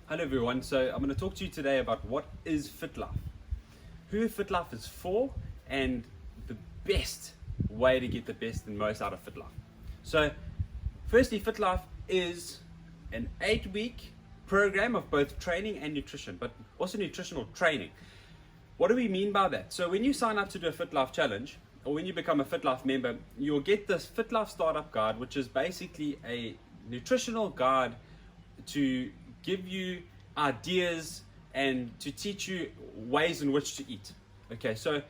Hello everyone, so I'm going to talk to you today about what is Fitlife, who Fitlife is for, and the best way to get the best and most out of Fitlife. So firstly, Fitlife is an 8-week program of both training and nutrition, but also nutritional training. What do we mean by that? So when you sign up to do a Fitlife challenge, or when you become a Fitlife member, you'll get this Fitlife Startup Guide, which is basically a nutritional guide to give you ideas and to teach you ways in which to eat. Okay, so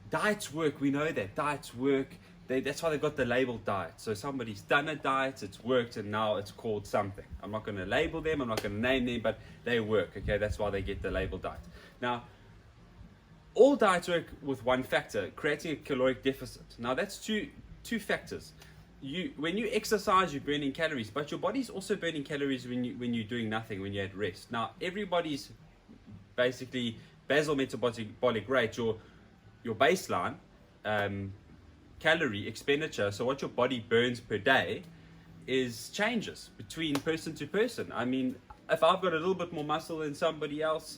diets work, we know that diets work. That's why they've got the label diet. So somebody's done a diet, it's worked, and now it's called something. I'm not going to label them, I'm not going to name them, but they work. Okay, that's why they get the label diet. Now, all diets work with one factor, creating a caloric deficit. Now that's two factors. When you exercise, you're burning calories, but your body's also burning calories when you're doing nothing, when you're at rest. Now everybody's basically basal metabolic rate, your baseline calorie expenditure, so what your body burns per day, changes between person to person. I mean, if I've got a little bit more muscle than somebody else,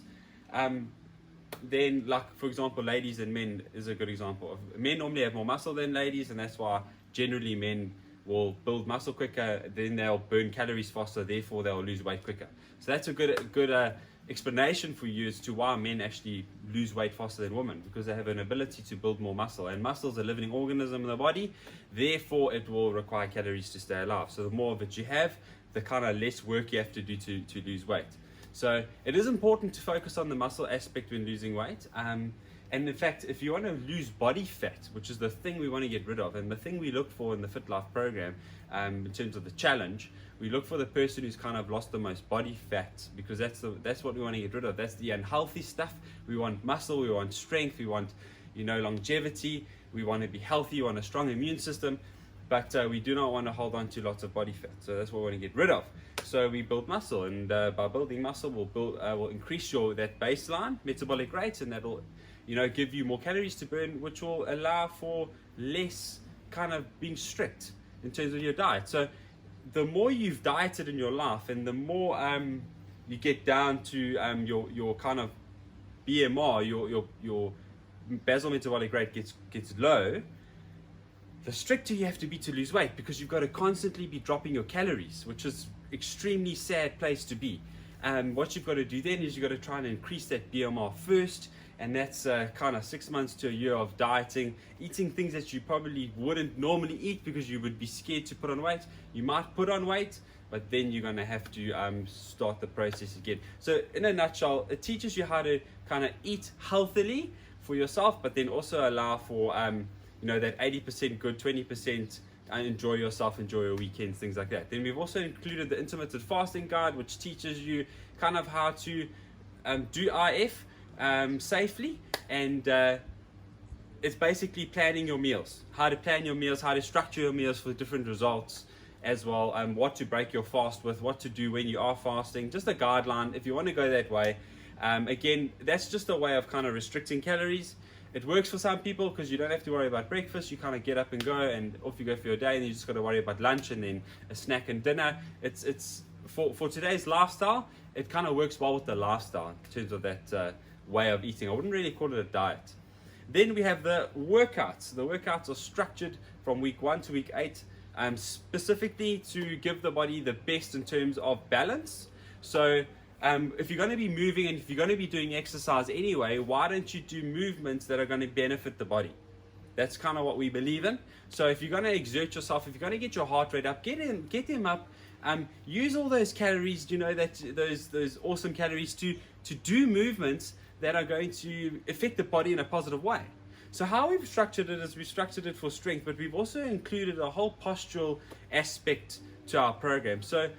then, like for example, ladies and men is a good example. Men normally have more muscle than ladies, and that's why generally men will build muscle quicker, then they'll burn calories faster, therefore they'll lose weight quicker. So that's a good explanation for you as to why men actually lose weight faster than women, because they have an ability to build more muscle, and muscle is a living organism in the body, therefore it will require calories to stay alive. So the more of it you have, the kind of less work you have to do to lose weight. So it is important to focus on the muscle aspect when losing weight. And in fact, if you want to lose body fat, which is the thing we want to get rid of, and the thing we look for in the Fitlife program, in terms of the challenge, we look for the person who's kind of lost the most body fat, because that's what we want to get rid of. That's the unhealthy stuff. We want muscle, we want strength, we want longevity, we want to be healthy, we want a strong immune system, but we do not want to hold on to lots of body fat. So that's what we want to get rid of. So we build muscle, and by building muscle, we'll increase that baseline metabolic rate, and that'll give you more calories to burn, which will allow for less kind of being strict in terms of your diet. So the more you've dieted in your life, and the more you get down to your kind of BMR, your basal metabolic rate gets low, the stricter you have to be to lose weight, because you've got to constantly be dropping your calories, which is extremely sad place to be. What you've got to do then is you've got to try and increase that BMR first, and that's kind of 6 months to a year of dieting, eating things that you probably wouldn't normally eat because you would be scared to put on weight. You might put on weight, but then you're going to have to start the process again. So in a nutshell, it teaches you how to kind of eat healthily for yourself, but then also allow for that 80% good, 20% enjoy yourself, enjoy your weekends, things like that. Then we've also included the Intermittent fasting guide, which teaches you kind of how to do IF safely, and it's basically planning your meals, how to plan your meals, how to structure your meals for different results as well, what to break your fast with, what to do when you are fasting, just a guideline if you want to go that way. Again, that's just a way of kind of restricting calories. It works for some people because you don't have to worry about breakfast. You kind of get up and go, and off you go for your day, and you just got to worry about lunch and then a snack and dinner. It's for today's lifestyle, it kind of works well with the lifestyle in terms of that way of eating. I wouldn't really call it a diet. Then we have the workouts. The workouts are structured from week 1 to week 8, specifically to give the body the best in terms of balance. So if you're going to be moving, and if you're going to be doing exercise anyway, why don't you do movements that are going to benefit the body? That's kind of what we believe in. So if you're going to exert yourself, if you're going to get your heart rate up, get them up. Use all those calories, those awesome calories to do movements that are going to affect the body in a positive way. So how we've structured it is we've structured it for strength, but we've also included a whole postural aspect to our program. So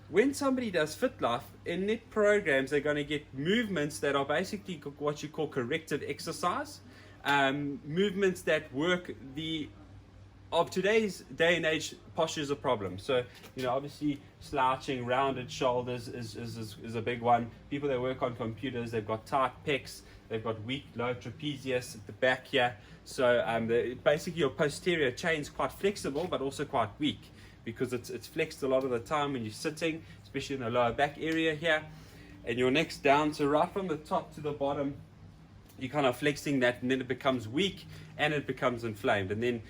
when somebody does Fitlife, in their programs, they're going to get movements that are basically what you call corrective exercise, movements that work of today's day and age. Posture is a problem. So, obviously slouching, rounded shoulders is a big one. People that work on computers, they've got tight pecs, they've got weak lower trapezius at the back here. So basically your posterior chain is quite flexible, but also quite weak, because it's flexed a lot of the time when you're sitting, especially in the lower back area here. and your neck's down. So right from the top to the bottom, you're kind of flexing that, and then it becomes weak and it becomes inflamed. And then,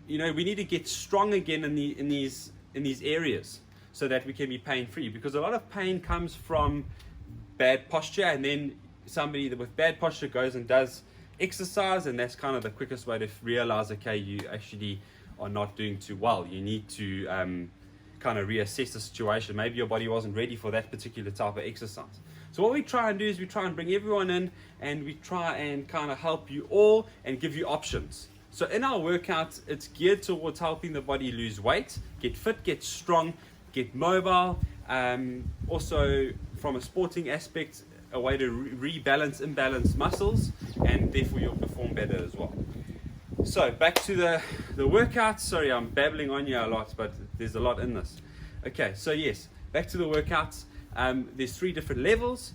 you know, we need to get strong again in these areas so that we can be pain free, because a lot of pain comes from bad posture, and then somebody with bad posture goes and does exercise, and that's kind of the quickest way to realize, okay, you actually are not doing too well. You need to kind of reassess the situation. Maybe your body wasn't ready for that particular type of exercise. So what we try and do is we try and bring everyone in, and we try and kind of help you all and give you options. So in our workouts, it's geared towards helping the body lose weight, get fit, get strong, get mobile. Also, from a sporting aspect, a way to rebalance imbalanced muscles, and therefore you'll perform better as well. So back to the workouts. Sorry, I'm babbling on you a lot, but there's a lot in this. Okay, so yes, back to the workouts. There's 3 different levels.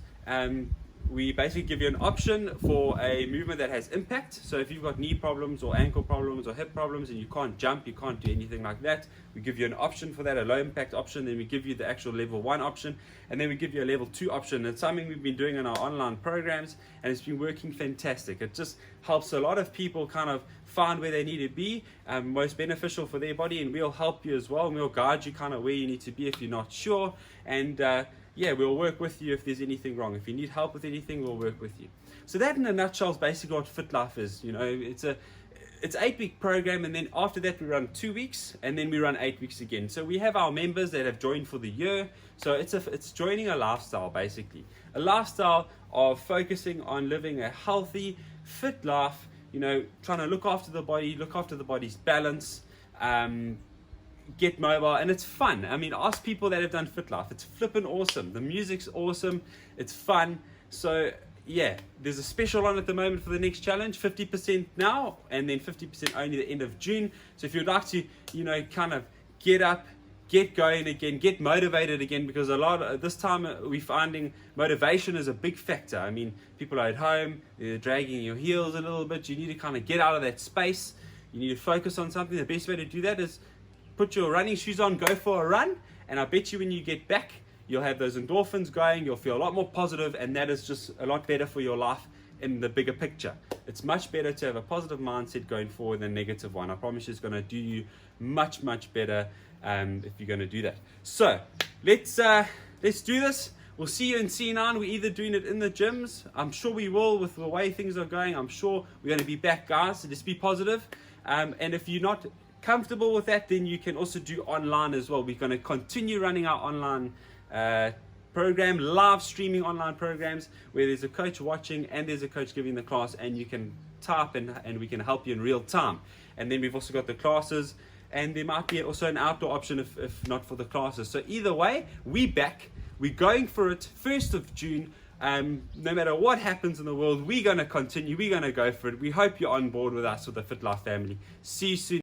We basically give you an option for a movement that has impact. So if you've got knee problems or ankle problems or hip problems and you can't jump, you can't do anything like that, we give you an option for that, a low impact option. Then we give you the actual level 1 option, and then we give you a level 2 option. It's something we've been doing in our online programs, and it's been working fantastic. It just helps a lot of people kind of find where they need to be, most beneficial for their body, and we'll help you as well, and we'll guide you kind of where you need to be if you're not sure. And yeah, we'll work with you if there's anything wrong. If you need help with anything, we'll work with you. So that in a nutshell is basically what Fitlife is. You know, it's 8-week program, and then after that we run 2 weeks, and then we run 8 weeks again. So we have our members that have joined for the year. So it's joining a lifestyle, basically. A lifestyle of focusing on living a healthy, fit life, you know, trying to look after the body, look after the body's balance, get mobile, and it's fun. I mean, ask people that have done Fitlife. It's flippin' awesome. The music's awesome. It's fun. So yeah, there's a special on at the moment for the next challenge, 50% now, and then 50% only the end of June. So if you'd like to, you know, kind of get up, get going again, get motivated again, because a lot this time we're finding motivation is a big factor. I mean, people are at home, they're dragging your heels a little bit. You need to kind of get out of that space. You need to focus on something. The best way to do that is put your running shoes on, go for a run, and I bet you when you get back, you'll have those endorphins going, you'll feel a lot more positive, and that is just a lot better for your life in the bigger picture. It's much better to have a positive mindset going forward than a negative one. I promise you it's going to do you much, much better if you're going to do that. So let's do this. We'll see you in C9. We're either doing it in the gyms. I'm sure we will with the way things are going. I'm sure we're going to be back, guys, so just be positive. And if you're not comfortable with that, then you can also do online as well. We're going to continue running our online program, live streaming online programs where there's a coach watching and there's a coach giving the class, and you can type and we can help you in real time. And then we've also got the classes, and there might be also an outdoor option if not for the classes. So either way, we're back. We're going for it 1st of June. No matter what happens in the world, we're going to continue. We're going to go for it. We hope you're on board with us, with the Fitlife family. See you soon.